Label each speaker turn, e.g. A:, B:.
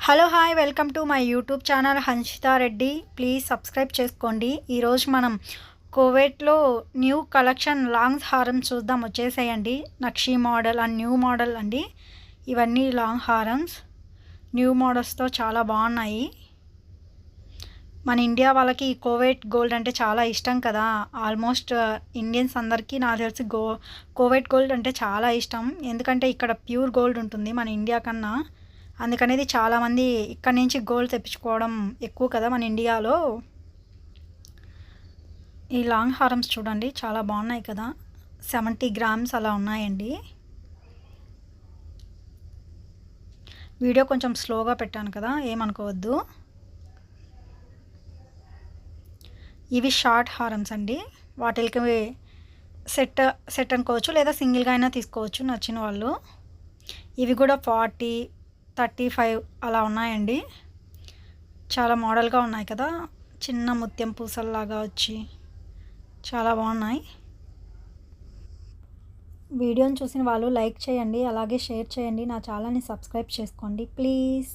A: Hello hi welcome to my YouTube channel Hanshita Reddy. Please subscribe చేసుకోండి. ఈరోజు మనం కోవేట్లో న్యూ కలెక్షన్ లాంగ్ హారమ్స్ చూద్దాం. వచ్చేసేయండి. నక్షి మోడల్ అండ్ న్యూ మోడల్ అండి. ఇవన్నీ లాంగ్ హారమ్స్ న్యూ మోడల్స్తో చాలా బాగున్నాయి. మన ఇండియా వాళ్ళకి కోవేట్ గోల్డ్ అంటే చాలా ఇష్టం కదా. ఆల్మోస్ట్ ఇండియన్స్ అందరికీ నాకు తెలిసి కోవేట్ గోల్డ్ అంటే చాలా ఇష్టం. ఎందుకంటే ఇక్కడ ప్యూర్ గోల్డ్ ఉంటుంది మన ఇండియా కన్నా. అందుకనేది చాలామంది ఇక్కడ నుంచి గోల్డ్ తెప్పించుకోవడం ఎక్కువ కదా మన ఇండియాలో. ఈ లాంగ్ హారమ్స్ చూడండి, చాలా బాగున్నాయి కదా. 70 గ్రామ్స్ అలా ఉన్నాయండి. వీడియో కొంచెం స్లోగా పెట్టాను కదా, ఏమనుకోవద్దు. ఇవి షార్ట్ హారమ్స్ అండి. వాటికి సెట్ అనుకోవచ్చు, లేదా సింగిల్గా అయినా తీసుకోవచ్చు నచ్చిన వాళ్ళు. ఇవి కూడా 40, 35 అలా ఉన్నాయండి. చాలా మోడల్గా ఉన్నాయి కదా, చిన్న ముత్యం పూసల్లాగా వచ్చి చాలా బాగున్నాయి. వీడియోని చూసిన వాళ్ళు లైక్ చేయండి, అలాగే షేర్ చేయండి. నా ఛానల్ని సబ్స్క్రైబ్ చేసుకోండి ప్లీజ్.